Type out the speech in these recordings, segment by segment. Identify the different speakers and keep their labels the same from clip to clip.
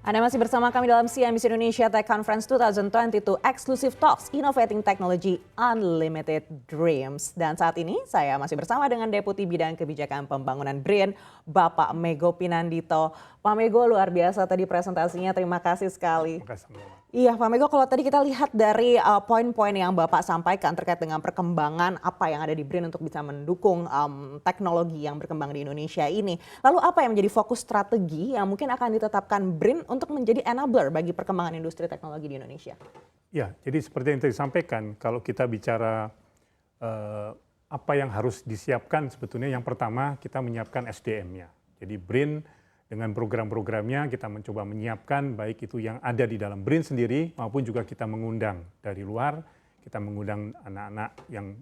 Speaker 1: Anda masih bersama kami dalam CNBC Indonesia Tech Conference 2022 Exclusive Talks Innovating Technology Unlimited Dreams. Dan saat ini saya masih bersama dengan Deputi Bidang Kebijakan Pembangunan BRIN, Bapak Mego Pinandito. Pak Mego, luar biasa tadi presentasinya, terima kasih sekali.
Speaker 2: Terima kasih.
Speaker 1: Iya Pak Mego, kalau tadi kita lihat dari poin-poin yang Bapak sampaikan terkait dengan perkembangan apa yang ada di BRIN untuk bisa mendukung teknologi yang berkembang di Indonesia ini. Lalu apa yang menjadi fokus strategi yang mungkin akan ditetapkan BRIN untuk menjadi enabler bagi perkembangan industri teknologi di Indonesia?
Speaker 2: Ya, jadi seperti yang tadi disampaikan, kalau kita bicara apa yang harus disiapkan sebetulnya yang pertama kita menyiapkan SDM-nya. Jadi BRIN dengan program-programnya kita mencoba menyiapkan baik itu yang ada di dalam BRIN sendiri maupun juga kita mengundang dari luar, kita mengundang anak-anak yang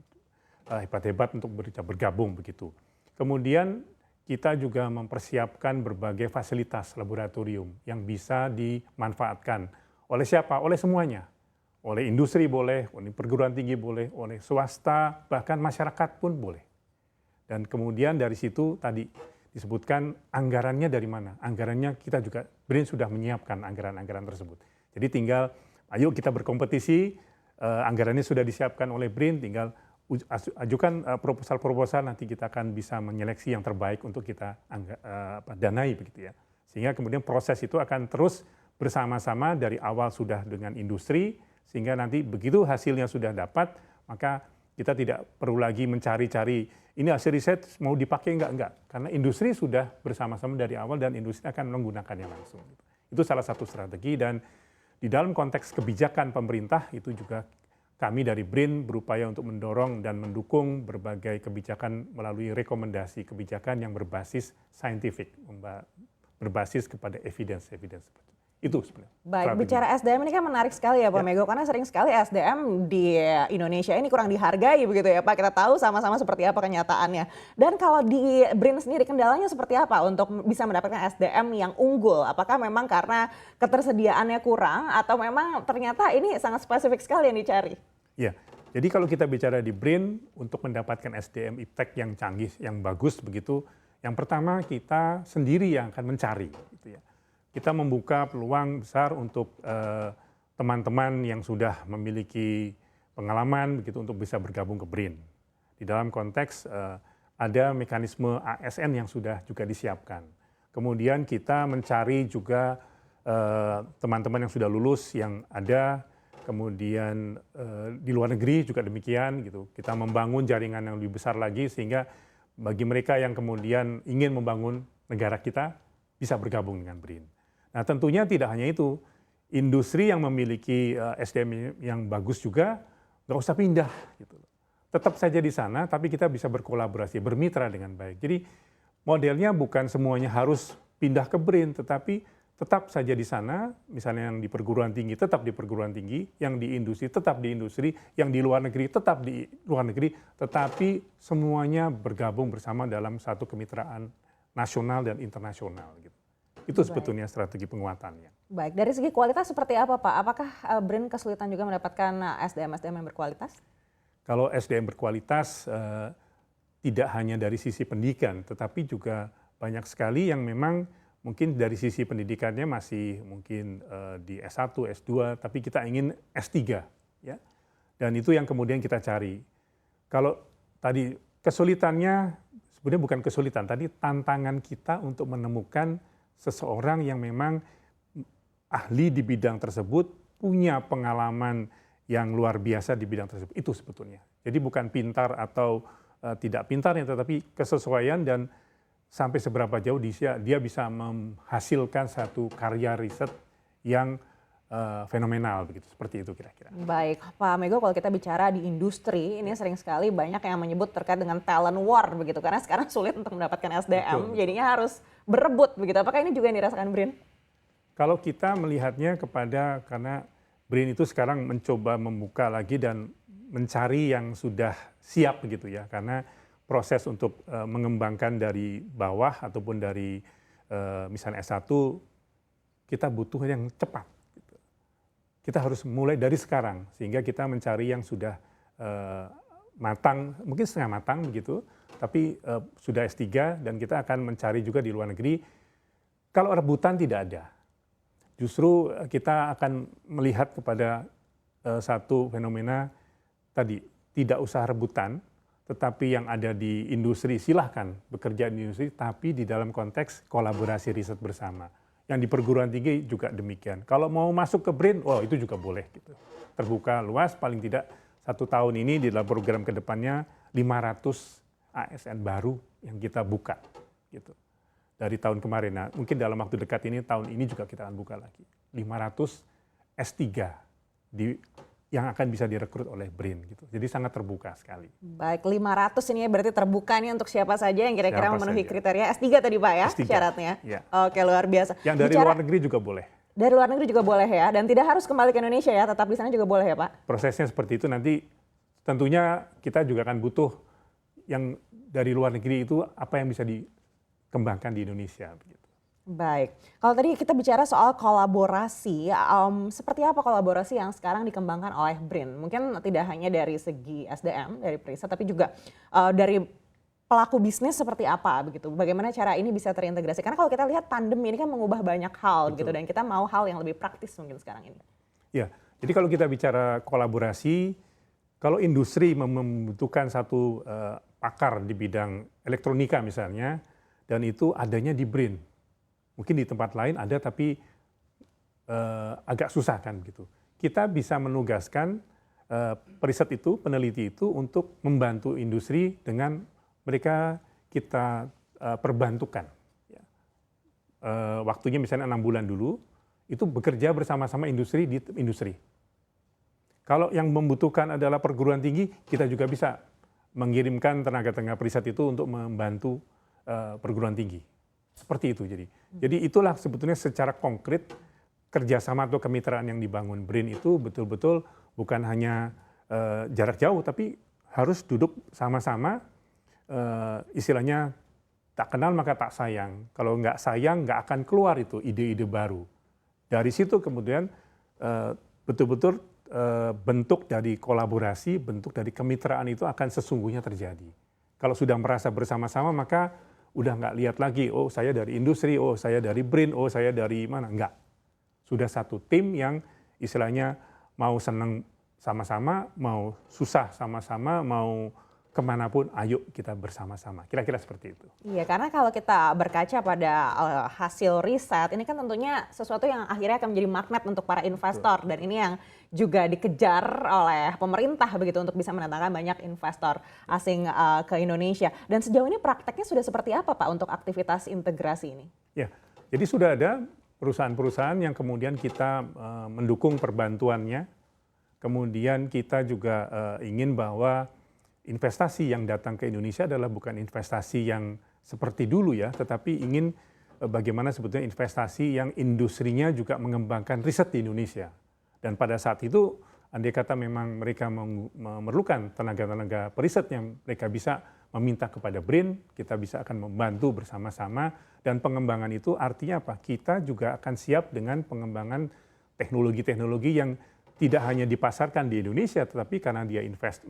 Speaker 2: hebat-hebat untuk bergabung begitu. Kemudian kita juga mempersiapkan berbagai fasilitas laboratorium yang bisa dimanfaatkan oleh siapa? Oleh semuanya. Oleh industri boleh, oleh perguruan tinggi boleh, oleh swasta, bahkan masyarakat pun boleh. Dan kemudian dari situ tadi disebutkan anggarannya dari mana. Anggarannya kita juga, BRIN sudah menyiapkan anggaran-anggaran tersebut. Jadi tinggal, ayo kita berkompetisi, anggarannya sudah disiapkan oleh BRIN, tinggal ajukan proposal-proposal, nanti kita akan bisa menyeleksi yang terbaik untuk kita danai begitu ya. Sehingga kemudian proses itu akan terus bersama-sama dari awal sudah dengan industri, sehingga nanti begitu hasilnya sudah dapat, maka kita tidak perlu lagi mencari-cari ini hasil riset mau dipakai enggak. Karena industri sudah bersama-sama dari awal dan industri akan menggunakannya langsung. Itu salah satu strategi dan di dalam konteks kebijakan pemerintah itu juga kami dari BRIN berupaya untuk mendorong dan mendukung berbagai kebijakan melalui rekomendasi kebijakan yang berbasis scientific, berbasis kepada evidence seperti itu sebenarnya.
Speaker 1: Baik, bicara SDM ini kan menarik sekali ya Pak Mego, karena sering sekali SDM di Indonesia ini kurang dihargai begitu ya Pak. Kita tahu sama-sama seperti apa kenyataannya. Dan kalau di BRIN sendiri kendalanya seperti apa untuk bisa mendapatkan SDM yang unggul? Apakah memang karena ketersediaannya kurang atau memang ternyata ini sangat spesifik sekali yang dicari?
Speaker 2: Ya, jadi kalau kita bicara di BRIN untuk mendapatkan SDM iptek yang canggih, yang bagus begitu, yang pertama kita sendiri yang akan mencari gitu ya. Kita membuka peluang besar untuk teman-teman yang sudah memiliki pengalaman begitu untuk bisa bergabung ke BRIN. Di dalam konteks ada mekanisme ASN yang sudah juga disiapkan. Kemudian kita mencari juga teman-teman yang sudah lulus yang ada, kemudian di luar negeri juga demikian gitu. Kita membangun jaringan yang lebih besar lagi sehingga bagi mereka yang kemudian ingin membangun negara kita bisa bergabung dengan BRIN. Nah tentunya tidak hanya itu, industri yang memiliki SDM yang bagus juga nggak usah pindah gitu. Tetap saja di sana tapi kita bisa berkolaborasi, bermitra dengan baik. Jadi modelnya bukan semuanya harus pindah ke BRIN tetapi tetap saja di sana, misalnya yang di perguruan tinggi tetap di perguruan tinggi, yang di industri tetap di industri, yang di luar negeri tetap di luar negeri, tetapi semuanya bergabung bersama dalam satu kemitraan nasional dan internasional gitu. Itu sebetulnya strategi penguatannya.
Speaker 1: Baik, dari segi kualitas seperti apa Pak? Apakah BRIN kesulitan juga mendapatkan SDM yang berkualitas?
Speaker 2: Kalau SDM berkualitas tidak hanya dari sisi pendidikan, tetapi juga banyak sekali yang memang mungkin dari sisi pendidikannya masih mungkin di S1, S2, tapi kita ingin S3. Ya? Dan itu yang kemudian kita cari. Kalau tadi kesulitannya, sebenarnya bukan kesulitan, tadi tantangan kita untuk menemukan seseorang yang memang ahli di bidang tersebut, punya pengalaman yang luar biasa di bidang tersebut. Itu sebetulnya. Jadi bukan pintar atau tidak pintarnya, tetapi kesesuaian dan sampai seberapa jauh dia bisa menghasilkan satu karya riset yang fenomenal begitu, seperti itu kira-kira.
Speaker 1: Baik, Pak Mego, kalau kita bicara di industri ini sering sekali banyak yang menyebut terkait dengan talent war begitu, karena sekarang sulit untuk mendapatkan SDM, jadinya harus berebut begitu. Apakah ini juga yang dirasakan BRIN?
Speaker 2: Kalau kita melihatnya karena BRIN itu sekarang mencoba membuka lagi dan mencari yang sudah siap begitu ya, karena proses untuk mengembangkan dari bawah ataupun dari misalnya S1 kita butuh yang cepat. Gitu. Kita harus mulai dari sekarang sehingga kita mencari yang sudah matang, mungkin setengah matang begitu, tapi sudah S3 dan kita akan mencari juga di luar negeri. Kalau rebutan tidak ada. justru kita akan melihat kepada satu fenomena tadi, tidak usah rebutan, tetapi yang ada di industri silahkan bekerja di industri, tapi di dalam konteks kolaborasi riset bersama. Yang di perguruan tinggi juga demikian. Kalau mau masuk ke BRIN, itu juga boleh gitu. Terbuka luas, paling tidak 1 tahun ini di dalam program kedepannya 500 ASN baru yang kita buka gitu. Dari tahun kemarin, nah mungkin dalam waktu dekat ini, tahun ini juga kita akan buka lagi. 500 S3 yang akan bisa direkrut oleh BRIN gitu. Jadi sangat terbuka sekali.
Speaker 1: Baik, 500 ini berarti terbuka nih untuk siapa saja yang kira-kira memenuhi kriteria S3 tadi Pak ya,
Speaker 2: S3,
Speaker 1: syaratnya.
Speaker 2: ya.
Speaker 1: Oke, luar biasa.
Speaker 2: Yang dari luar negeri juga boleh.
Speaker 1: Dari luar negeri juga boleh ya, dan tidak harus kembali ke Indonesia ya, tetap di sana juga boleh ya Pak?
Speaker 2: Prosesnya seperti itu, nanti tentunya kita juga akan butuh yang dari luar negeri itu apa yang bisa dikembangkan di Indonesia. Begitu.
Speaker 1: Baik, kalau tadi kita bicara soal kolaborasi, seperti apa kolaborasi yang sekarang dikembangkan oleh BRIN? Mungkin tidak hanya dari segi SDM, dari periset, tapi juga dari pelaku bisnis seperti apa begitu? Bagaimana cara ini bisa terintegrasi? Karena kalau kita lihat pandemi ini kan mengubah banyak hal gitu, dan kita mau hal yang lebih praktis mungkin sekarang ini.
Speaker 2: Ya, jadi kalau kita bicara kolaborasi, kalau industri membutuhkan satu pakar di bidang elektronika misalnya, dan itu adanya di BRIN. Mungkin di tempat lain ada tapi agak susah kan gitu. Kita bisa menugaskan periset itu, peneliti itu untuk membantu industri dengan mereka kita perbantukan. Waktunya misalnya 6 bulan dulu, itu bekerja bersama-sama industri di industri. Kalau yang membutuhkan adalah perguruan tinggi, kita juga bisa mengirimkan tenaga-tenaga periset itu untuk membantu perguruan tinggi. Seperti itu jadi itulah sebetulnya secara konkret kerjasama atau kemitraan yang dibangun BRIN itu betul-betul bukan hanya jarak jauh, tapi harus duduk sama-sama, istilahnya tak kenal maka tak sayang. Kalau nggak sayang nggak akan keluar itu ide-ide baru. Dari situ kemudian betul-betul bentuk dari kolaborasi, bentuk dari kemitraan itu akan sesungguhnya terjadi. Kalau sudah merasa bersama-sama maka udah nggak lihat lagi, oh saya dari industri, oh saya dari BRIN, oh saya dari mana, enggak. Sudah satu tim yang istilahnya mau seneng sama-sama, mau susah sama-sama, mau kemanapun, ayo kita bersama-sama. Kira-kira seperti itu.
Speaker 1: Iya, karena kalau kita berkaca pada hasil riset, ini kan tentunya sesuatu yang akhirnya akan menjadi magnet untuk para investor. Betul. Dan ini yang juga dikejar oleh pemerintah begitu untuk bisa mendatangkan banyak investor asing ke Indonesia. Dan sejauh ini prakteknya sudah seperti apa Pak untuk aktivitas integrasi ini?
Speaker 2: Ya, jadi sudah ada perusahaan-perusahaan yang kemudian kita mendukung perbantuannya. Kemudian kita juga ingin bahwa investasi yang datang ke Indonesia adalah bukan investasi yang seperti dulu ya, tetapi ingin bagaimana sebetulnya investasi yang industrinya juga mengembangkan riset di Indonesia. Dan pada saat itu, andai kata memang mereka memerlukan tenaga-tenaga periset yang mereka bisa meminta kepada BRIN, kita bisa akan membantu bersama-sama, dan pengembangan itu artinya apa? Kita juga akan siap dengan pengembangan teknologi-teknologi yang tidak hanya dipasarkan di Indonesia, tetapi karena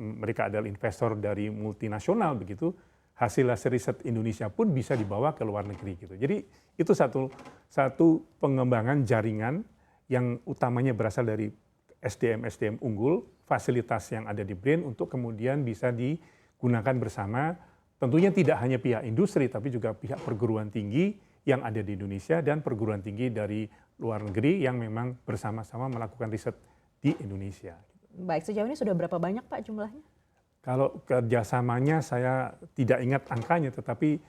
Speaker 2: mereka adalah investor dari multinasional begitu, hasil-hasil riset Indonesia pun bisa dibawa ke luar negeri gitu. Jadi itu satu pengembangan jaringan yang utamanya berasal dari SDM unggul, fasilitas yang ada di BRIN untuk kemudian bisa digunakan bersama. Tentunya tidak hanya pihak industri, tapi juga pihak perguruan tinggi yang ada di Indonesia dan perguruan tinggi dari luar negeri yang memang bersama-sama melakukan riset di Indonesia.
Speaker 1: Baik, sejauh ini sudah berapa banyak Pak jumlahnya?
Speaker 2: Kalau kerjasamanya saya tidak ingat angkanya, tetapi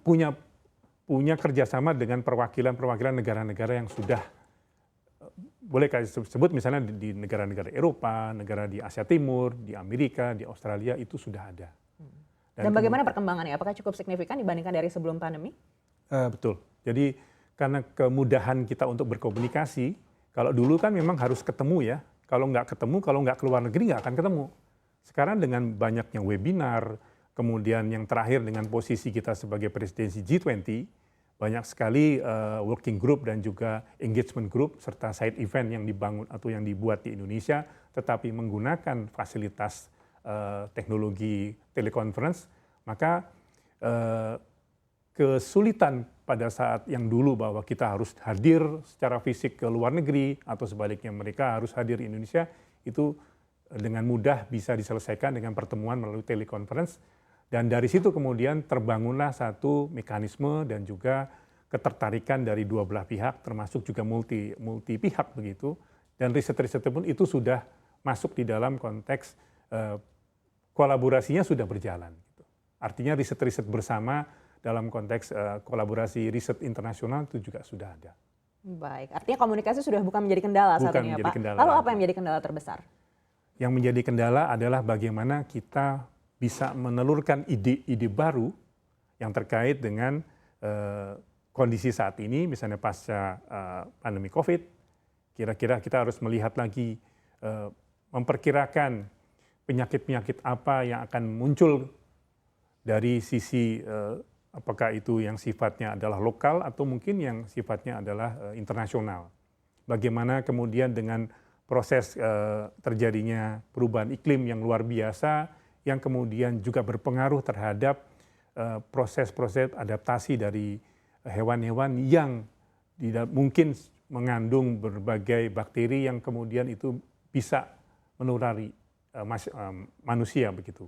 Speaker 2: punya kerjasama dengan perwakilan negara-negara yang sudah, boleh sebut misalnya di negara-negara Eropa, negara di Asia Timur, di Amerika, di Australia, itu sudah ada.
Speaker 1: Dan bagaimana perkembangannya? Apakah cukup signifikan dibandingkan dari sebelum pandemi?
Speaker 2: Betul. Jadi karena kemudahan kita untuk berkomunikasi, kalau dulu kan memang harus ketemu ya. Kalau nggak ketemu, kalau nggak keluar negeri nggak akan ketemu. Sekarang dengan banyaknya webinar, kemudian yang terakhir dengan posisi kita sebagai presidensi G20, banyak sekali working group dan juga engagement group serta side event yang dibangun atau yang dibuat di Indonesia, tetapi menggunakan fasilitas teknologi teleconference, maka kesulitan pada saat yang dulu bahwa kita harus hadir secara fisik ke luar negeri atau sebaliknya mereka harus hadir di Indonesia, itu dengan mudah bisa diselesaikan dengan pertemuan melalui telekonferensi. Dan dari situ kemudian terbangunlah satu mekanisme dan juga ketertarikan dari dua belah pihak, termasuk juga multi pihak begitu. Dan riset-riset pun itu sudah masuk di dalam konteks kolaborasinya sudah berjalan. Artinya riset-riset bersama dalam konteks kolaborasi riset internasional itu juga sudah ada.
Speaker 1: Baik, artinya komunikasi sudah bukan menjadi kendala saat ini ya Pak. Lalu apa yang menjadi kendala terbesar?
Speaker 2: Yang menjadi kendala adalah bagaimana kita bisa menelurkan ide-ide baru yang terkait dengan kondisi saat ini, misalnya pasca pandemi COVID, kira-kira kita harus melihat lagi, memperkirakan penyakit-penyakit apa yang akan muncul dari sisi apakah itu yang sifatnya adalah lokal atau mungkin yang sifatnya adalah internasional. Bagaimana kemudian dengan proses terjadinya perubahan iklim yang luar biasa, yang kemudian juga berpengaruh terhadap proses-proses adaptasi dari hewan-hewan yang tidak mungkin mengandung berbagai bakteri yang kemudian itu bisa menulari manusia begitu.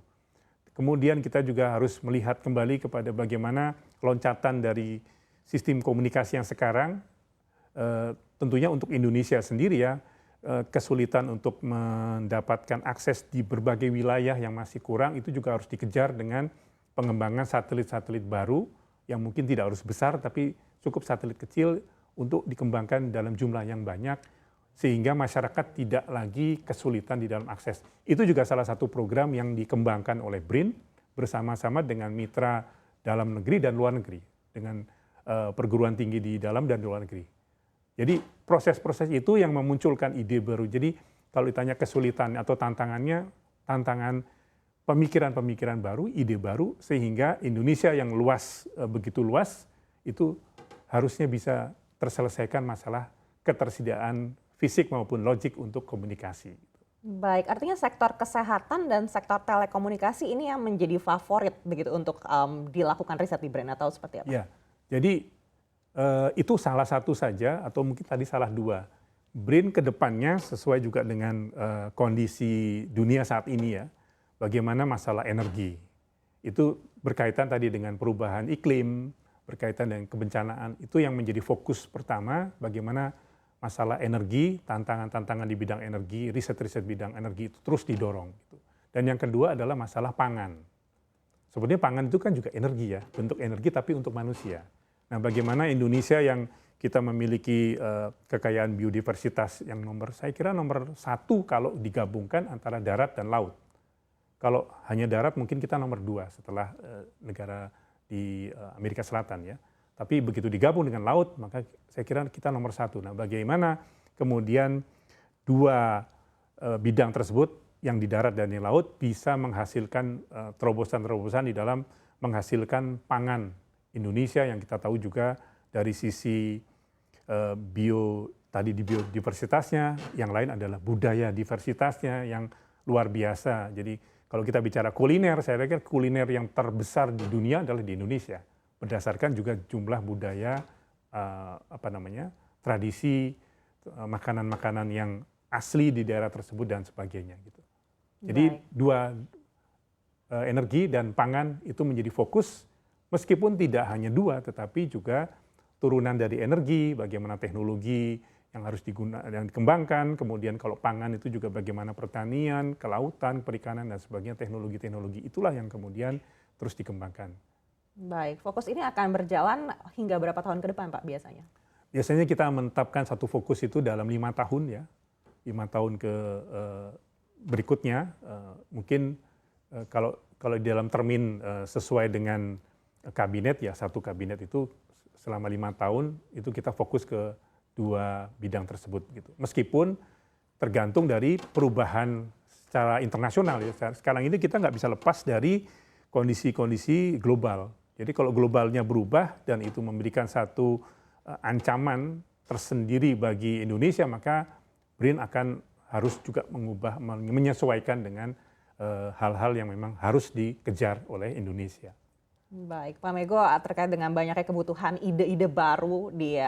Speaker 2: Kemudian kita juga harus melihat kembali kepada bagaimana loncatan dari sistem komunikasi yang sekarang, tentunya untuk Indonesia sendiri ya, kesulitan untuk mendapatkan akses di berbagai wilayah yang masih kurang, itu juga harus dikejar dengan pengembangan satelit-satelit baru yang mungkin tidak harus besar, tapi cukup satelit kecil untuk dikembangkan dalam jumlah yang banyak, sehingga masyarakat tidak lagi kesulitan di dalam akses. Itu juga salah satu program yang dikembangkan oleh BRIN bersama-sama dengan mitra dalam negeri dan luar negeri, dengan perguruan tinggi di dalam dan di luar negeri. Jadi proses-proses itu yang memunculkan ide baru. Jadi kalau ditanya kesulitan atau tantangannya, tantangan pemikiran-pemikiran baru, ide baru, sehingga Indonesia yang luas, begitu luas, itu harusnya bisa terselesaikan masalah ketersediaan fisik maupun logik untuk komunikasi.
Speaker 1: Baik, artinya sektor kesehatan dan sektor telekomunikasi ini yang menjadi favorit begitu untuk dilakukan riset di BRIN atau seperti apa?
Speaker 2: Ya, jadi itu salah satu saja atau mungkin tadi salah dua. BRIN ke depannya sesuai juga dengan kondisi dunia saat ini ya, bagaimana masalah energi. Itu berkaitan tadi dengan perubahan iklim, berkaitan dengan kebencanaan, itu yang menjadi fokus pertama, bagaimana masalah energi, tantangan-tantangan di bidang energi, riset-riset bidang energi itu terus didorong. Dan yang kedua adalah masalah pangan. Sebenarnya pangan itu kan juga energi ya, bentuk energi tapi untuk manusia. Nah, bagaimana Indonesia yang kita memiliki kekayaan biodiversitas yang saya kira nomor satu kalau digabungkan antara darat dan laut. Kalau hanya darat mungkin kita nomor dua setelah negara di Amerika Selatan ya. Tapi begitu digabung dengan laut, maka saya kira kita nomor satu. Nah, bagaimana kemudian dua bidang tersebut, yang di darat dan di laut, bisa menghasilkan terobosan-terobosan di dalam menghasilkan pangan Indonesia yang kita tahu juga dari sisi tadi di biodiversitasnya, yang lain adalah budaya diversitasnya yang luar biasa. Jadi kalau kita bicara kuliner, saya pikir kuliner yang terbesar di dunia adalah di Indonesia. Berdasarkan juga jumlah budaya, tradisi, makanan-makanan yang asli di daerah tersebut dan sebagainya. Gitu. Jadi dua energi dan pangan itu menjadi fokus, meskipun tidak hanya dua, tetapi juga turunan dari energi, bagaimana teknologi yang harus yang dikembangkan, kemudian kalau pangan itu juga bagaimana pertanian, kelautan, perikanan dan sebagainya, teknologi-teknologi itulah yang kemudian terus dikembangkan.
Speaker 1: Baik, fokus ini akan berjalan hingga berapa tahun ke depan Pak biasanya?
Speaker 2: Biasanya kita menetapkan satu fokus itu dalam 5 tahun ya, 5 tahun ke berikutnya. Mungkin kalau di dalam termin sesuai dengan kabinet ya, satu kabinet itu selama 5 tahun itu kita fokus ke dua bidang tersebut gitu. Meskipun tergantung dari perubahan secara internasional ya. Sekarang ini kita nggak bisa lepas dari kondisi-kondisi global. Jadi kalau globalnya berubah dan itu memberikan satu ancaman tersendiri bagi Indonesia, maka BRIN akan harus juga menyesuaikan dengan hal-hal yang memang harus dikejar oleh Indonesia.
Speaker 1: Baik, Pak Mego, terkait dengan banyaknya kebutuhan ide-ide baru di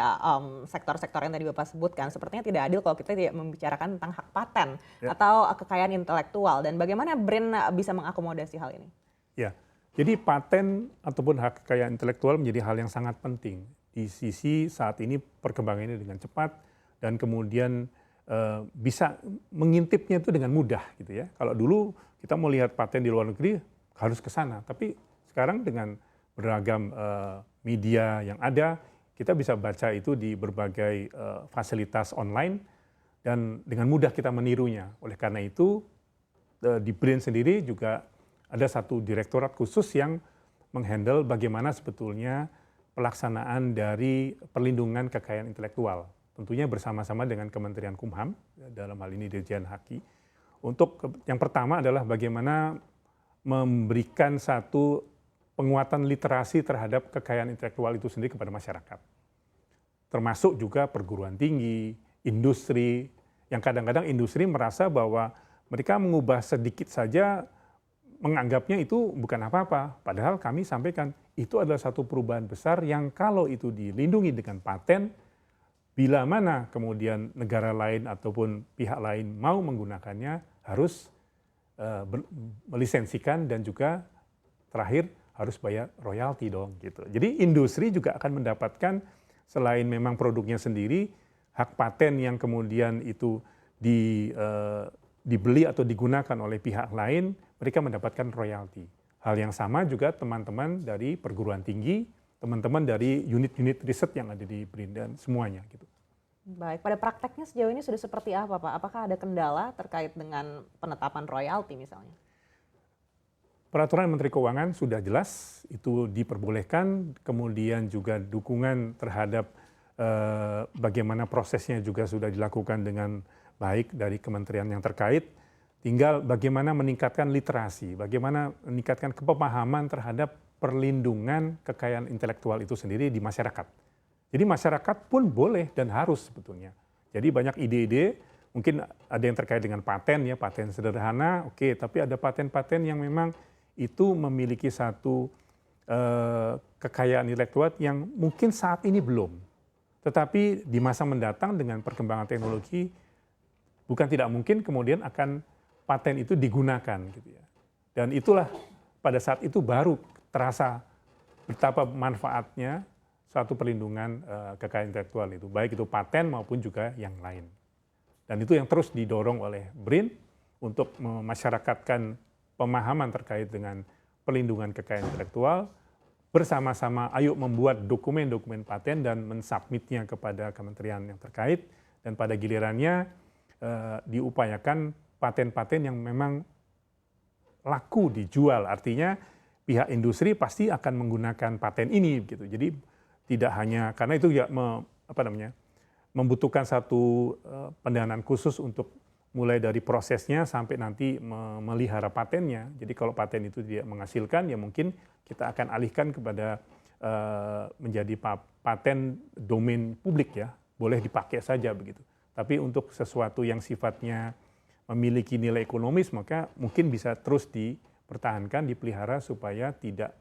Speaker 1: sektor-sektor yang tadi Bapak sebutkan, sepertinya tidak adil kalau kita tidak membicarakan tentang hak paten
Speaker 2: Ya.
Speaker 1: atau kekayaan intelektual dan bagaimana BRIN bisa mengakomodasi hal ini?
Speaker 2: Ya, jadi paten ataupun hak kekayaan intelektual menjadi hal yang sangat penting di sisi saat ini perkembangannya dengan cepat dan kemudian bisa mengintipnya itu dengan mudah gitu ya. Kalau dulu kita mau lihat paten di luar negeri harus ke sana, tapi sekarang dengan beragam media yang ada, kita bisa baca itu di berbagai fasilitas online dan dengan mudah kita menirunya. Oleh karena itu di BRIN sendiri juga ada satu direktorat khusus yang menghandle bagaimana sebetulnya pelaksanaan dari perlindungan kekayaan intelektual. Tentunya bersama-sama dengan Kementerian Kumham, dalam hal ini Dirjen Haki. Untuk yang pertama adalah bagaimana memberikan satu penguatan literasi terhadap kekayaan intelektual itu sendiri kepada masyarakat. Termasuk juga perguruan tinggi, industri, yang kadang-kadang industri merasa bahwa mereka mengubah sedikit saja menganggapnya itu bukan apa-apa. Padahal kami sampaikan itu adalah satu perubahan besar yang kalau itu dilindungi dengan paten, bila mana kemudian negara lain ataupun pihak lain mau menggunakannya harus melisensikan dan juga terakhir harus bayar royalti dong gitu. Jadi industri juga akan mendapatkan selain memang produknya sendiri, hak paten yang kemudian itu dibeli atau digunakan oleh pihak lain, mereka mendapatkan royalti. Hal yang sama juga teman-teman dari perguruan tinggi, teman-teman dari unit-unit riset yang ada di BRIN dan semuanya gitu.
Speaker 1: Baik, pada prakteknya sejauh ini sudah seperti apa Pak? Apakah ada kendala terkait dengan penetapan royalti misalnya?
Speaker 2: Peraturan Menteri Keuangan sudah jelas, itu diperbolehkan, kemudian juga dukungan terhadap bagaimana prosesnya juga sudah dilakukan dengan baik dari kementerian yang terkait. Tinggal bagaimana meningkatkan literasi, bagaimana meningkatkan kepemahaman terhadap perlindungan kekayaan intelektual itu sendiri di masyarakat. Jadi masyarakat pun boleh dan harus sebetulnya. Jadi banyak ide-ide, mungkin ada yang terkait dengan paten ya, paten sederhana, oke, tapi ada paten-paten yang memang itu memiliki satu kekayaan intelektual yang mungkin saat ini belum. Tetapi di masa mendatang dengan perkembangan teknologi, bukan tidak mungkin kemudian akan paten itu digunakan gitu ya. Dan itulah pada saat itu baru terasa betapa manfaatnya suatu perlindungan kekayaan intelektual itu, baik itu paten maupun juga yang lain. Dan itu yang terus didorong oleh BRIN untuk memasyarakatkan pemahaman terkait dengan perlindungan kekayaan intelektual, bersama-sama ayo membuat dokumen-dokumen paten dan mensubmitnya kepada kementerian yang terkait, dan pada gilirannya diupayakan paten-paten yang memang laku dijual, artinya pihak industri pasti akan menggunakan paten ini gitu. Jadi tidak hanya karena itu ya membutuhkan satu pendanaan khusus untuk mulai dari prosesnya sampai nanti memelihara patennya. Jadi kalau paten itu tidak menghasilkan ya mungkin kita akan alihkan kepada menjadi paten domain publik ya, boleh dipakai saja begitu. Tapi untuk sesuatu yang sifatnya memiliki nilai ekonomis maka mungkin bisa terus dipertahankan, dipelihara supaya tidak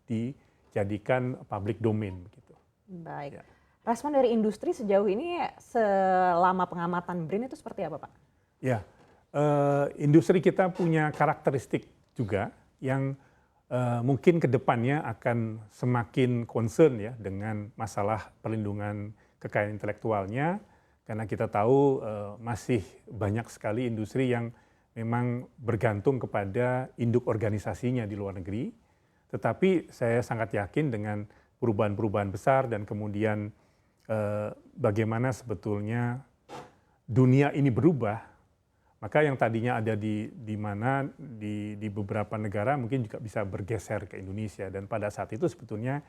Speaker 2: dijadikan public domain begitu.
Speaker 1: Baik.
Speaker 2: Ya.
Speaker 1: Respon dari industri sejauh ini selama pengamatan BRIN itu seperti apa Pak?
Speaker 2: Ya, industri kita punya karakteristik juga yang mungkin ke depannya akan semakin concern ya dengan masalah perlindungan kekayaan intelektualnya, karena kita tahu masih banyak sekali industri yang memang bergantung kepada induk organisasinya di luar negeri. Tetapi saya sangat yakin dengan perubahan-perubahan besar dan kemudian bagaimana sebetulnya dunia ini berubah, maka yang tadinya ada di beberapa negara mungkin juga bisa bergeser ke Indonesia. Dan pada saat itu sebetulnya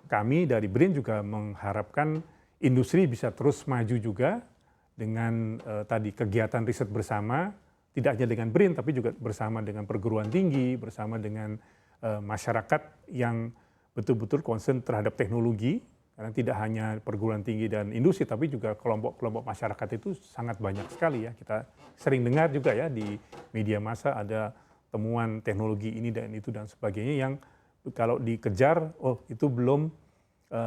Speaker 2: kami dari BRIN juga mengharapkan industri bisa terus maju juga dengan tadi kegiatan riset bersama, tidak hanya dengan BRIN tapi juga bersama dengan perguruan tinggi, bersama dengan masyarakat yang betul-betul concern terhadap teknologi, karena tidak hanya perguruan tinggi dan industri, tapi juga kelompok-kelompok masyarakat itu sangat banyak sekali ya. Kita sering dengar juga ya di media massa ada temuan teknologi ini dan itu dan sebagainya yang kalau dikejar, oh itu belum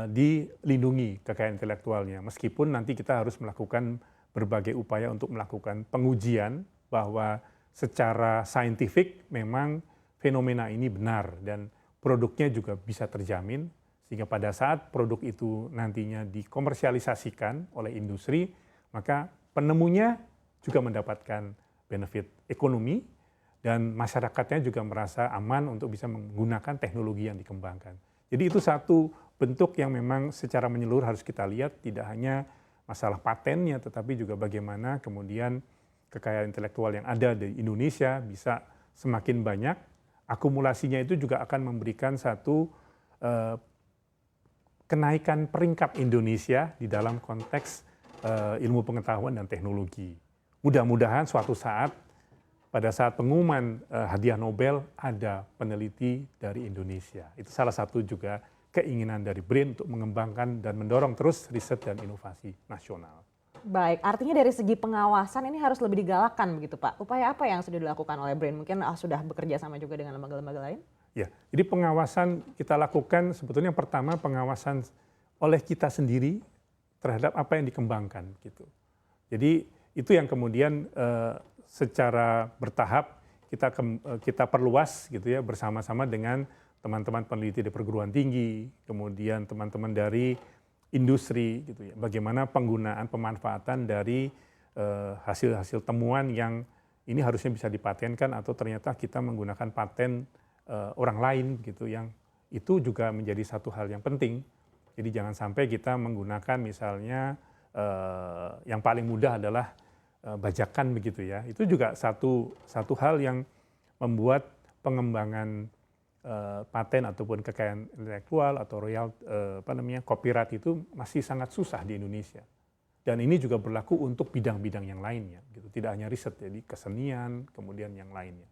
Speaker 2: dilindungi kekayaan intelektualnya. Meskipun nanti kita harus melakukan berbagai upaya untuk melakukan pengujian bahwa secara saintifik memang fenomena ini benar dan produknya juga bisa terjamin, sehingga pada saat produk itu nantinya dikomersialisasikan oleh industri, maka penemunya juga mendapatkan benefit ekonomi dan masyarakatnya juga merasa aman untuk bisa menggunakan teknologi yang dikembangkan. Jadi itu satu bentuk yang memang secara menyeluruh harus kita lihat, tidak hanya masalah patennya, tetapi juga bagaimana kemudian kekayaan intelektual yang ada di Indonesia bisa semakin banyak, akumulasinya itu juga akan memberikan satu kenaikan peringkat Indonesia di dalam konteks ilmu pengetahuan dan teknologi. Mudah-mudahan suatu saat, pada saat pengumuman hadiah Nobel, ada peneliti dari Indonesia. Itu salah satu juga keinginan dari BRIN untuk mengembangkan dan mendorong terus riset dan inovasi nasional.
Speaker 1: Baik, artinya dari segi pengawasan ini harus lebih digalakkan begitu Pak. Upaya apa yang sudah dilakukan oleh BRIN? Mungkin sudah bekerja sama juga dengan lembaga-lembaga lain?
Speaker 2: Ya, jadi pengawasan kita lakukan sebetulnya yang pertama pengawasan oleh kita sendiri terhadap apa yang dikembangkan gitu. Jadi itu yang kemudian secara bertahap kita perluas gitu ya, bersama-sama dengan teman-teman peneliti di perguruan tinggi, kemudian teman-teman dari industri gitu ya. Bagaimana penggunaan pemanfaatan dari hasil-hasil temuan yang ini harusnya bisa dipatenkan atau ternyata kita menggunakan paten orang lain gitu, yang itu juga menjadi satu hal yang penting. Jadi jangan sampai kita menggunakan misalnya yang paling mudah adalah bajakan begitu ya. Itu juga satu hal yang membuat pengembangan paten ataupun kekayaan intelektual atau copyright itu masih sangat susah di Indonesia. Dan ini juga berlaku untuk bidang-bidang yang lainnya gitu. Tidak hanya riset, jadi kesenian, kemudian yang lainnya.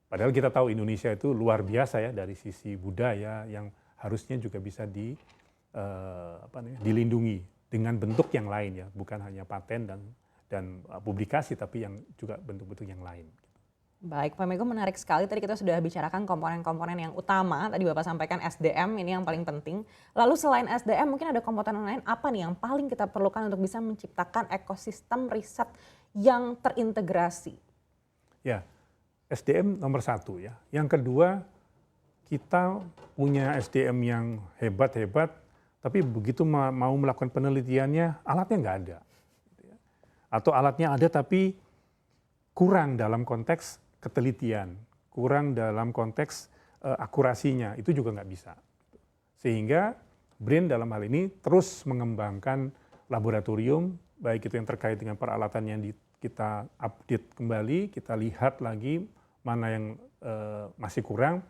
Speaker 2: Padahal kita tahu Indonesia itu luar biasa ya dari sisi budaya yang harusnya juga bisa dilindungi dengan bentuk yang lain ya, bukan hanya paten dan publikasi, tapi yang juga bentuk-bentuk yang lain.
Speaker 1: Baik, Pak Mego, menarik sekali. Tadi kita sudah bicarakan komponen-komponen yang utama. Tadi Bapak sampaikan SDM ini yang paling penting. Lalu selain SDM mungkin ada komponen lain apa nih yang paling kita perlukan untuk bisa menciptakan ekosistem riset yang terintegrasi?
Speaker 2: Ya, SDM nomor satu ya. Yang kedua, kita punya SDM yang hebat-hebat, tapi begitu mau melakukan penelitiannya, alatnya nggak ada. Atau alatnya ada tapi kurang dalam konteks ketelitian, kurang dalam konteks akurasinya, itu juga nggak bisa. Sehingga BRIN dalam hal ini terus mengembangkan laboratorium, baik itu yang terkait dengan peralatan yang kita update kembali, kita lihat lagi mana yang masih kurang.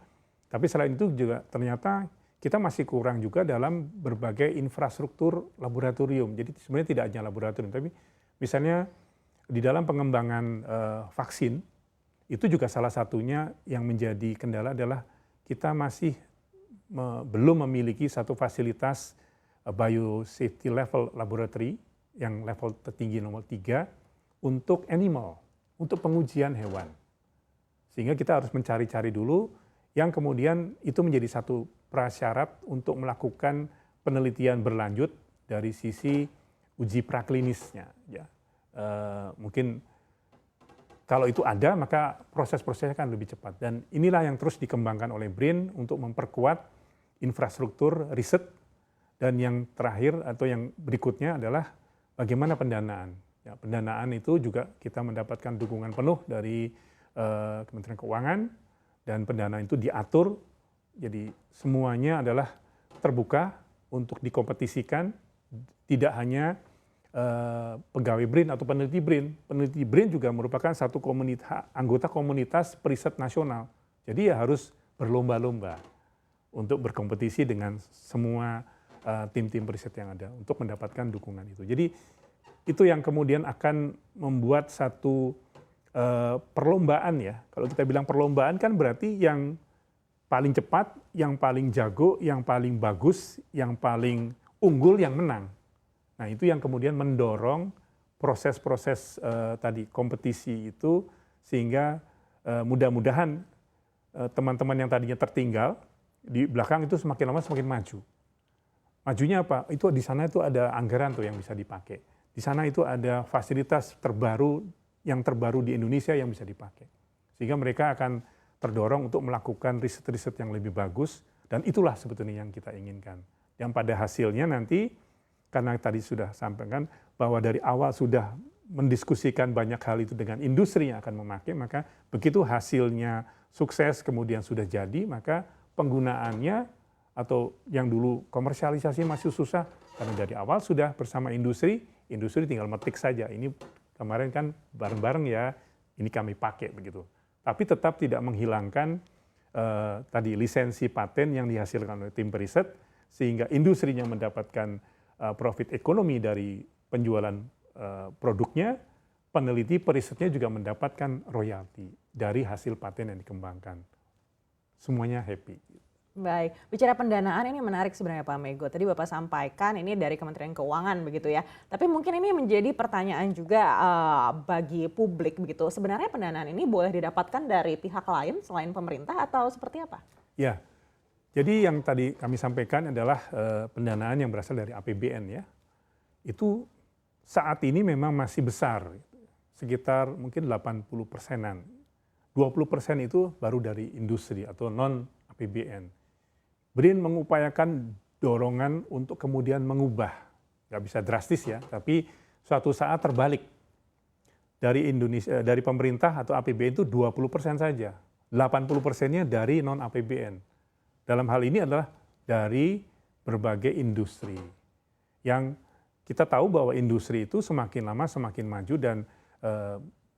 Speaker 2: Tapi selain itu juga ternyata kita masih kurang juga dalam berbagai infrastruktur laboratorium. Jadi sebenarnya tidak hanya laboratorium, tapi misalnya di dalam pengembangan vaksin, itu juga salah satunya yang menjadi kendala adalah kita masih belum memiliki satu fasilitas biosafety level laboratory yang level tertinggi nomor 3 untuk animal, untuk pengujian hewan. Sehingga kita harus mencari-cari dulu yang kemudian itu menjadi satu prasyarat untuk melakukan penelitian berlanjut dari sisi uji praklinisnya. Ya. Mungkin kalau itu ada, maka proses-prosesnya akan lebih cepat. Dan inilah yang terus dikembangkan oleh BRIN untuk memperkuat infrastruktur riset. Dan yang terakhir atau yang berikutnya adalah bagaimana pendanaan. Ya, pendanaan itu juga kita mendapatkan dukungan penuh dari Kementerian Keuangan, dan pendanaan itu diatur, jadi semuanya adalah terbuka untuk dikompetisikan, tidak hanya pegawai BRIN atau peneliti BRIN. Peneliti BRIN juga merupakan satu anggota komunitas periset nasional. Jadi ya harus berlomba-lomba untuk berkompetisi dengan semua tim-tim periset yang ada untuk mendapatkan dukungan itu. Jadi itu yang kemudian akan membuat satu perlombaan ya. Kalau kita bilang perlombaan kan berarti yang paling cepat, yang paling jago, yang paling bagus, yang paling unggul yang menang. Nah itu yang kemudian mendorong proses-proses tadi kompetisi itu, sehingga mudah-mudahan teman-teman yang tadinya tertinggal di belakang itu semakin lama semakin maju. Majunya apa? Itu di sana itu ada anggaran tuh yang bisa dipakai. Di sana itu ada fasilitas terbaru yang terbaru di Indonesia yang bisa dipakai. Sehingga mereka akan terdorong untuk melakukan riset-riset yang lebih bagus, dan itulah sebetulnya yang kita inginkan. Yang pada hasilnya nanti, karena tadi sudah sampaikan bahwa dari awal sudah mendiskusikan banyak hal itu dengan industri yang akan memakai, maka begitu hasilnya sukses kemudian sudah jadi, maka penggunaannya atau yang dulu komersialisasi masih susah, karena dari awal sudah bersama industri tinggal metik saja. Ini kemarin kan bareng-bareng ya, ini kami pakai begitu. Tapi tetap tidak menghilangkan tadi lisensi paten yang dihasilkan oleh tim periset, sehingga industrinya mendapatkan profit ekonomi dari penjualan produknya, peneliti perisetnya juga mendapatkan royalti dari hasil paten yang dikembangkan. Semuanya happy.
Speaker 1: Baik, bicara pendanaan ini menarik sebenarnya Pak Mego. Tadi Bapak sampaikan ini dari Kementerian Keuangan begitu ya. Tapi mungkin ini menjadi pertanyaan juga bagi publik begitu. Sebenarnya pendanaan ini boleh didapatkan dari pihak lain selain pemerintah atau seperti apa?
Speaker 2: Ya, jadi yang tadi kami sampaikan adalah pendanaan yang berasal dari APBN ya. Itu saat ini memang masih besar, sekitar mungkin 80%-an. 20% itu baru dari industri atau non-APBN. BRIN mengupayakan dorongan untuk kemudian mengubah, nggak bisa drastis ya, tapi suatu saat terbalik. Dari Indonesia, dari pemerintah atau APBN itu 20% saja, 80%-nya dari non-APBN. Dalam hal ini adalah dari berbagai industri. Yang kita tahu bahwa industri itu semakin lama semakin maju dan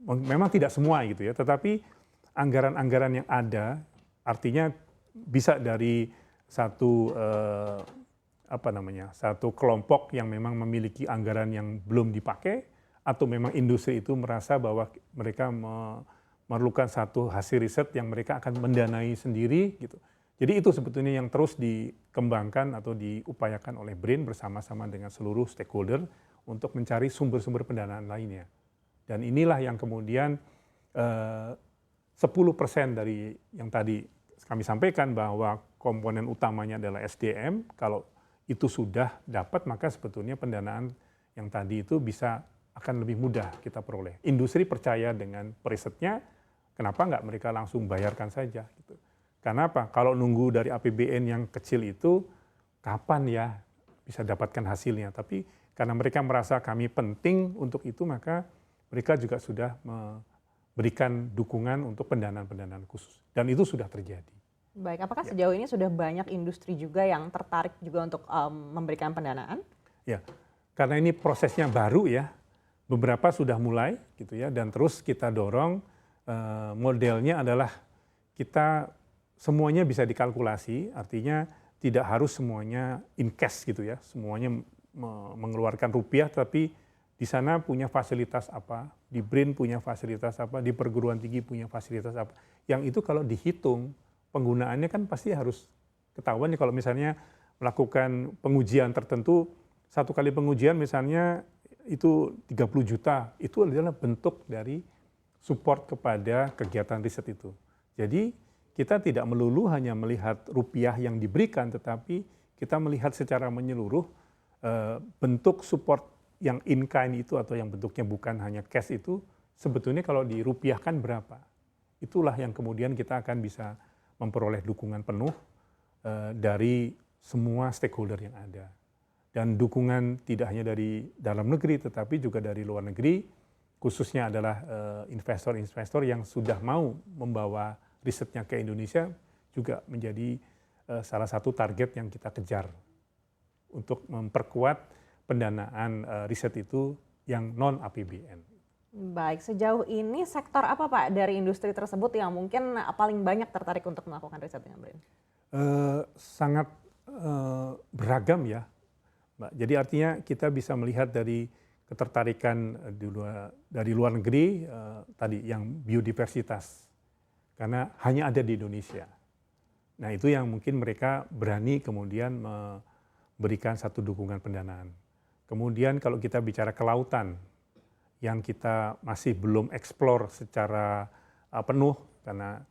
Speaker 2: memang tidak semua gitu ya, tetapi anggaran-anggaran yang ada artinya bisa dari satu satu kelompok yang memang memiliki anggaran yang belum dipakai, atau memang industri itu merasa bahwa mereka memerlukan satu hasil riset yang mereka akan mendanai sendiri gitu. Jadi itu sebetulnya yang terus dikembangkan atau diupayakan oleh BRIN bersama-sama dengan seluruh stakeholder untuk mencari sumber-sumber pendanaan lainnya. Dan inilah yang kemudian 10% dari yang tadi kami sampaikan bahwa komponen utamanya adalah SDM, kalau itu sudah dapat maka sebetulnya pendanaan yang tadi itu bisa akan lebih mudah kita peroleh. Industri percaya dengan perisetnya, kenapa nggak mereka langsung bayarkan saja gitu. Karena apa? Kalau nunggu dari APBN yang kecil itu, kapan ya bisa dapatkan hasilnya. Tapi karena mereka merasa kami penting untuk itu, maka mereka juga sudah memberikan dukungan untuk pendanaan-pendanaan khusus. Dan itu sudah terjadi.
Speaker 1: Baik, apakah sejauh ini sudah banyak industri juga yang tertarik juga untuk memberikan pendanaan?
Speaker 2: Ya, karena ini prosesnya baru ya, beberapa sudah mulai gitu ya, dan terus kita dorong modelnya adalah kita semuanya bisa dikalkulasi, artinya tidak harus semuanya in cash gitu ya, semuanya mengeluarkan rupiah, tapi di sana punya fasilitas apa, di BRIN punya fasilitas apa, di perguruan tinggi punya fasilitas apa, yang itu kalau dihitung penggunaannya kan pasti harus ketahuan ya. Kalau misalnya melakukan pengujian tertentu, satu kali pengujian misalnya itu 30 juta, itu adalah bentuk dari support kepada kegiatan riset itu. Jadi kita tidak melulu hanya melihat rupiah yang diberikan, tetapi kita melihat secara menyeluruh bentuk support yang in kind itu atau yang bentuknya bukan hanya cash itu sebetulnya kalau dirupiahkan berapa. Itulah yang kemudian kita akan bisa memperoleh dukungan penuh dari semua stakeholder yang ada. Dan dukungan tidak hanya dari dalam negeri tetapi juga dari luar negeri, khususnya adalah investor-investor yang sudah mau membawa risetnya ke Indonesia juga menjadi salah satu target yang kita kejar untuk memperkuat pendanaan riset itu yang non-APBN.
Speaker 1: Baik, sejauh ini sektor apa Pak dari industri tersebut yang mungkin paling banyak tertarik untuk melakukan riset dengan BRIN?
Speaker 2: Sangat beragam ya, Mbak. Jadi artinya kita bisa melihat dari ketertarikan dari luar negeri tadi yang biodiversitas, karena hanya ada di Indonesia. Nah itu yang mungkin mereka berani kemudian memberikan satu dukungan pendanaan. Kemudian kalau kita bicara kelautan, yang kita masih belum eksplor secara penuh karena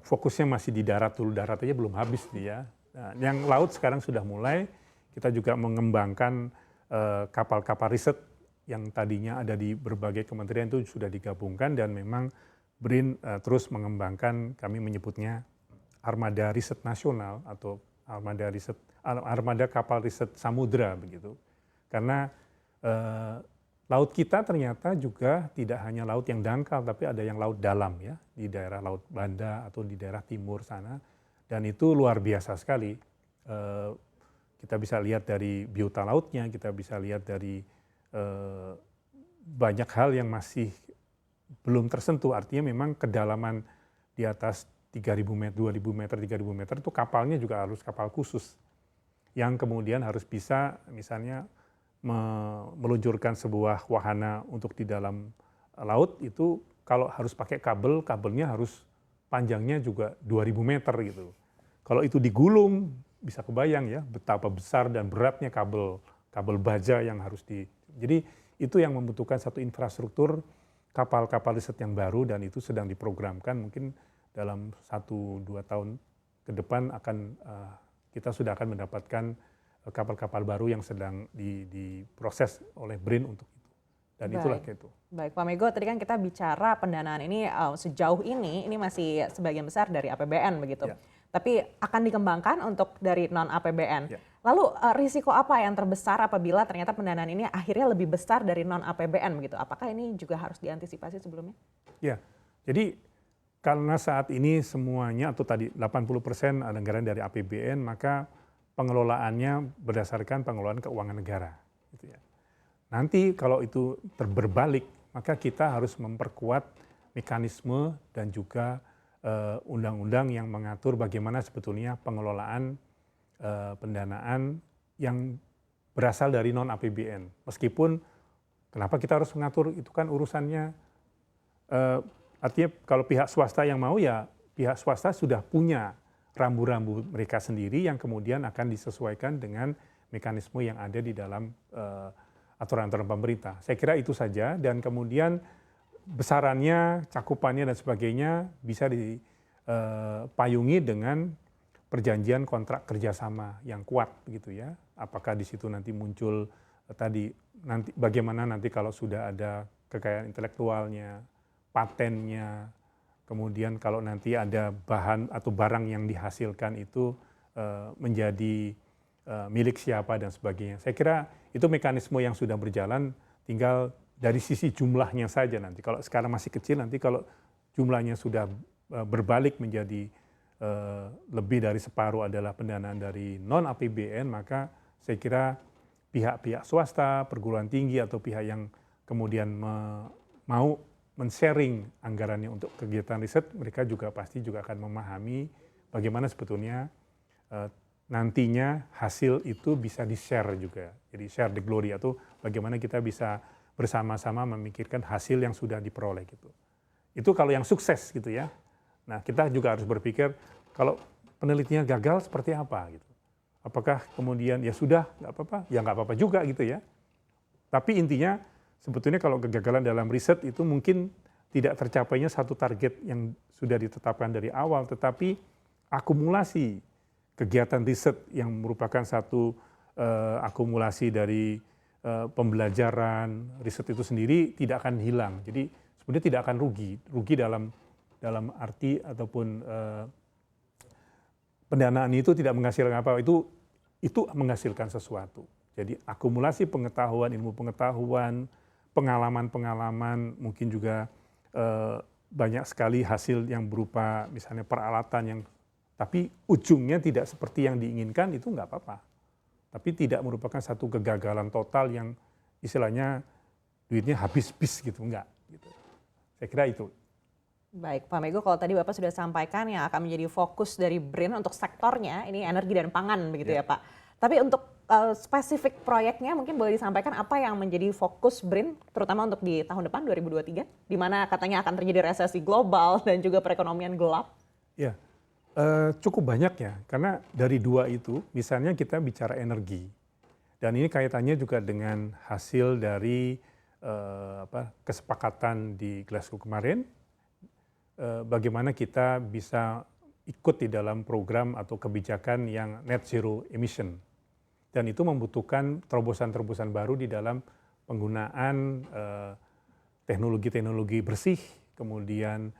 Speaker 2: fokusnya masih di darat dulu, darat aja belum habis dia. Nah, yang laut sekarang sudah mulai, kita juga mengembangkan kapal-kapal riset yang tadinya ada di berbagai kementerian itu sudah digabungkan dan memang BRIN terus mengembangkan, kami menyebutnya armada riset nasional atau armada kapal riset samudra begitu. Karena laut kita ternyata juga tidak hanya laut yang dangkal, tapi ada yang laut dalam ya, di daerah Laut Banda atau di daerah timur sana. Dan itu luar biasa sekali. Kita bisa lihat dari biota lautnya, kita bisa lihat dari banyak hal yang masih belum tersentuh. Artinya memang kedalaman di atas 3.000 meter, 2.000 meter, 3.000 meter itu kapalnya juga harus kapal khusus. Yang kemudian harus bisa misalnya meluncurkan sebuah wahana untuk di dalam laut itu kalau harus pakai kabel, kabelnya harus panjangnya juga 2.000 meter gitu. Kalau itu digulung, bisa kebayang ya betapa besar dan beratnya kabel baja yang harus Jadi itu yang membutuhkan satu infrastruktur kapal-kapal riset yang baru dan itu sedang diprogramkan mungkin dalam 1-2 tahun ke depan kita sudah akan mendapatkan kapal-kapal baru yang sedang diproses oleh BRIN untuk itu. Dan itulah kayak itu.
Speaker 1: Baik, Pak Mego, tadi kan kita bicara pendanaan ini sejauh ini masih sebagian besar dari APBN begitu.
Speaker 2: Ya.
Speaker 1: Tapi akan dikembangkan untuk dari non-APBN.
Speaker 2: Ya.
Speaker 1: Lalu risiko apa yang terbesar apabila ternyata pendanaan ini akhirnya lebih besar dari non-APBN begitu? Apakah ini juga harus diantisipasi sebelumnya?
Speaker 2: Ya, jadi karena saat ini semuanya atau tadi 80% anggaran dari APBN, maka pengelolaannya berdasarkan pengelolaan keuangan negara. Gitu ya. Nanti kalau itu berbalik, maka kita harus memperkuat mekanisme dan juga undang-undang yang mengatur bagaimana sebetulnya pengelolaan pendanaan yang berasal dari non-APBN. Meskipun kenapa kita harus mengatur, itu kan urusannya, artinya kalau pihak swasta yang mau ya pihak swasta sudah punya rambu-rambu mereka sendiri yang kemudian akan disesuaikan dengan mekanisme yang ada di dalam aturan-aturan pemerintah. Saya kira itu saja dan kemudian besarannya, cakupannya dan sebagainya bisa dipayungi dengan perjanjian kontrak kerjasama yang kuat gitu ya. Apakah di situ nanti muncul nanti bagaimana nanti kalau sudah ada kekayaan intelektualnya, patennya, kemudian kalau nanti ada bahan atau barang yang dihasilkan itu menjadi milik siapa dan sebagainya. Saya kira itu mekanisme yang sudah berjalan, tinggal dari sisi jumlahnya saja nanti. Kalau sekarang masih kecil, nanti kalau jumlahnya sudah berbalik menjadi lebih dari separuh adalah pendanaan dari non-APBN, maka saya kira pihak-pihak swasta, perguruan tinggi atau pihak yang kemudian mau men-sharing anggarannya untuk kegiatan riset, mereka juga pasti juga akan memahami bagaimana sebetulnya nantinya hasil itu bisa di-share juga. Jadi share the glory atau bagaimana kita bisa bersama-sama memikirkan hasil yang sudah diperoleh gitu. Itu kalau yang sukses gitu ya. Nah, kita juga harus berpikir kalau penelitiannya gagal seperti apa gitu. Apakah kemudian ya sudah nggak apa-apa, ya nggak apa-apa juga gitu ya. Tapi intinya sebetulnya kalau kegagalan dalam riset itu mungkin tidak tercapainya satu target yang sudah ditetapkan dari awal, tetapi akumulasi kegiatan riset yang merupakan satu akumulasi dari pembelajaran riset itu sendiri tidak akan hilang. Jadi sebenarnya tidak akan rugi dalam arti ataupun pendanaan itu tidak menghasilkan apa, itu menghasilkan sesuatu. Jadi akumulasi pengetahuan, ilmu pengetahuan, pengalaman-pengalaman, mungkin juga banyak sekali hasil yang berupa misalnya peralatan yang, tapi ujungnya tidak seperti yang diinginkan, itu nggak apa-apa. Tapi tidak merupakan satu kegagalan total yang istilahnya duitnya habis-bis gitu, enggak. Gitu. Saya kira itu.
Speaker 1: Baik, Pak Mego, kalau tadi Bapak sudah sampaikan yang akan menjadi fokus dari BRIN untuk sektornya, ini energi dan pangan begitu ya Pak. Tapi untuk spesifik proyeknya mungkin boleh disampaikan apa yang menjadi fokus BRIN, terutama untuk di tahun depan 2023, di mana katanya akan terjadi resesi global dan juga perekonomian gelap? Ya,
Speaker 2: cukup banyak ya, karena dari dua itu, misalnya kita bicara energi, dan ini kaitannya juga dengan hasil dari kesepakatan di Glasgow kemarin, bagaimana kita bisa ikut di dalam program atau kebijakan yang net zero emission. Dan itu membutuhkan terobosan-terobosan baru di dalam penggunaan teknologi-teknologi bersih, kemudian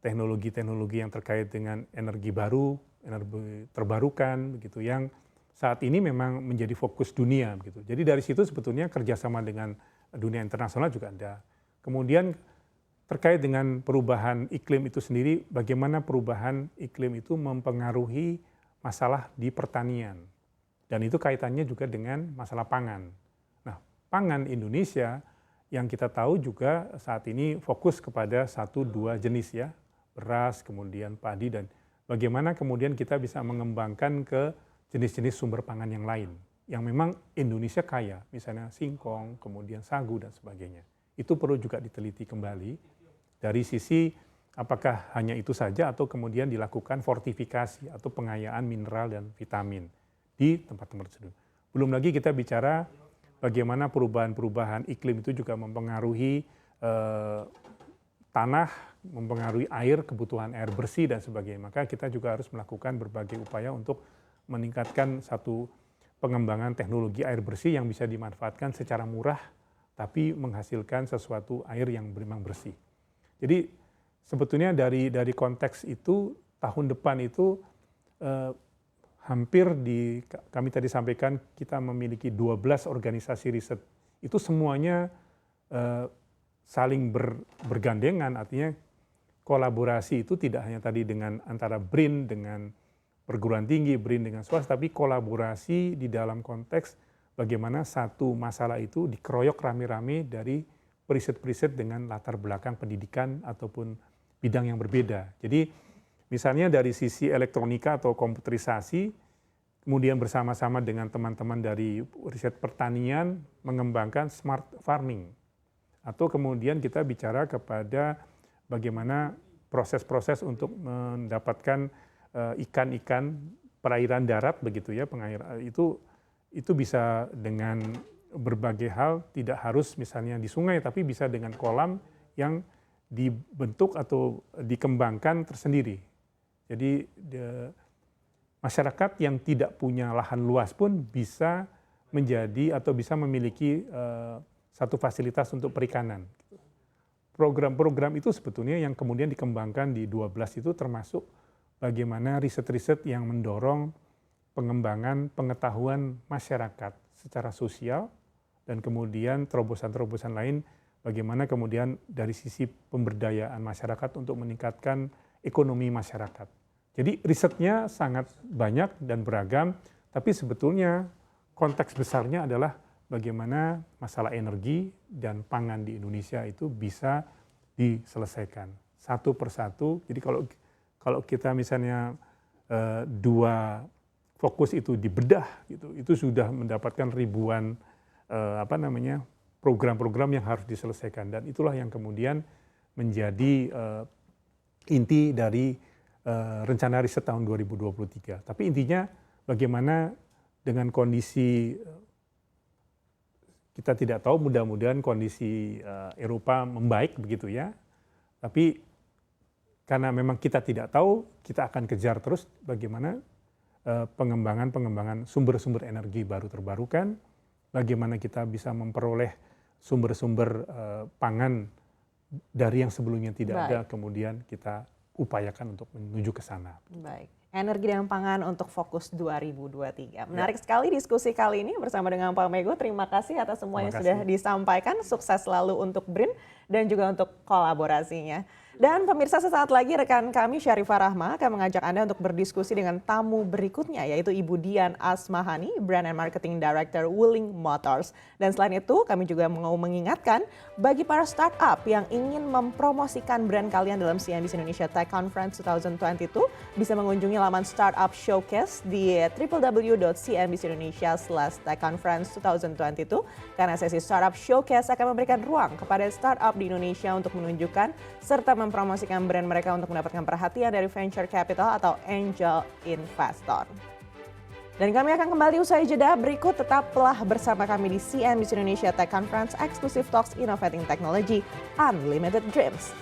Speaker 2: teknologi-teknologi yang terkait dengan energi baru, energi terbarukan, begitu, yang saat ini memang menjadi fokus dunia, begitu. Jadi dari situ sebetulnya kerjasama dengan dunia internasional juga ada. Kemudian terkait dengan perubahan iklim itu sendiri, bagaimana perubahan iklim itu mempengaruhi masalah di pertanian. Dan itu kaitannya juga dengan masalah pangan. Nah, pangan Indonesia yang kita tahu juga saat ini fokus kepada 1-2 jenis ya, beras, kemudian padi, dan bagaimana kemudian kita bisa mengembangkan ke jenis-jenis sumber pangan yang lain, yang memang Indonesia kaya, misalnya singkong, kemudian sagu, dan sebagainya. Itu perlu juga diteliti kembali dari sisi apakah hanya itu saja atau kemudian dilakukan fortifikasi atau pengayaan mineral dan vitamin di tempat-tempat tersebut. Belum lagi kita bicara bagaimana perubahan-perubahan iklim itu juga mempengaruhi tanah, mempengaruhi air, kebutuhan air bersih dan sebagainya. Maka kita juga harus melakukan berbagai upaya untuk meningkatkan satu pengembangan teknologi air bersih yang bisa dimanfaatkan secara murah, tapi menghasilkan sesuatu air yang memang bersih. Jadi sebetulnya dari konteks itu, tahun depan itu hampir kami tadi sampaikan kita memiliki 12 organisasi riset. Itu semuanya saling bergandengan, artinya kolaborasi itu tidak hanya tadi dengan antara BRIN dengan perguruan tinggi, BRIN dengan swasta, tapi kolaborasi di dalam konteks bagaimana satu masalah itu dikeroyok rame-rame dari periset-periset dengan latar belakang pendidikan ataupun bidang yang berbeda. Jadi misalnya dari sisi elektronika atau komputerisasi, kemudian bersama-sama dengan teman-teman dari riset pertanian mengembangkan smart farming. Atau kemudian kita bicara kepada bagaimana proses-proses untuk mendapatkan ikan-ikan perairan darat, begitu ya, itu bisa dengan berbagai hal, tidak harus misalnya di sungai, tapi bisa dengan kolam yang dibentuk atau dikembangkan tersendiri. Jadi masyarakat yang tidak punya lahan luas pun bisa menjadi atau bisa memiliki satu fasilitas untuk perikanan. Program-program itu sebetulnya yang kemudian dikembangkan di 12 itu termasuk bagaimana riset-riset yang mendorong pengembangan pengetahuan masyarakat secara sosial, dan kemudian terobosan-terobosan lain bagaimana kemudian dari sisi pemberdayaan masyarakat untuk meningkatkan ekonomi masyarakat. Jadi risetnya sangat banyak dan beragam, tapi sebetulnya konteks besarnya adalah bagaimana masalah energi dan pangan di Indonesia itu bisa diselesaikan satu persatu. Jadi kalau kita misalnya dua fokus itu dibedah, itu sudah mendapatkan ribuan program-program yang harus diselesaikan, dan itulah yang kemudian menjadi inti dari rencana riset tahun 2023. Tapi intinya bagaimana dengan kondisi kita tidak tahu, mudah-mudahan kondisi Eropa membaik begitu ya. Tapi karena memang kita tidak tahu, kita akan kejar terus bagaimana pengembangan sumber-sumber energi baru terbarukan, bagaimana kita bisa memperoleh sumber-sumber pangan dari yang sebelumnya tidak ada, kemudian kita upayakan untuk menuju ke sana.
Speaker 1: Baik, energi dan pangan untuk fokus 2023. Menarik sekali diskusi kali ini bersama dengan Pak Megho. Terima kasih atas semua yang sudah disampaikan. Sukses selalu untuk BRIN dan juga untuk kolaborasinya. Dan pemirsa, sesaat lagi rekan kami Syarifah Rahma akan mengajak Anda untuk berdiskusi dengan tamu berikutnya, yaitu Ibu Dian Asmahani, Brand and Marketing Director Wuling Motors. Dan selain itu kami juga mau mengingatkan bagi para startup yang ingin mempromosikan brand kalian dalam CNBC Indonesia Tech Conference 2022 bisa mengunjungi laman Startup Showcase di www.cnbcindonesia/techconference 2022 karena sesi Startup Showcase akan memberikan ruang kepada startup di Indonesia untuk menunjukkan serta mempromosikan brand mereka untuk mendapatkan perhatian dari venture capital atau angel investor. Dan kami akan kembali usai jeda berikut. Tetaplah bersama kami di CNBC Indonesia Tech Conference Exclusive Talks Innovating Technology Unlimited Dreams.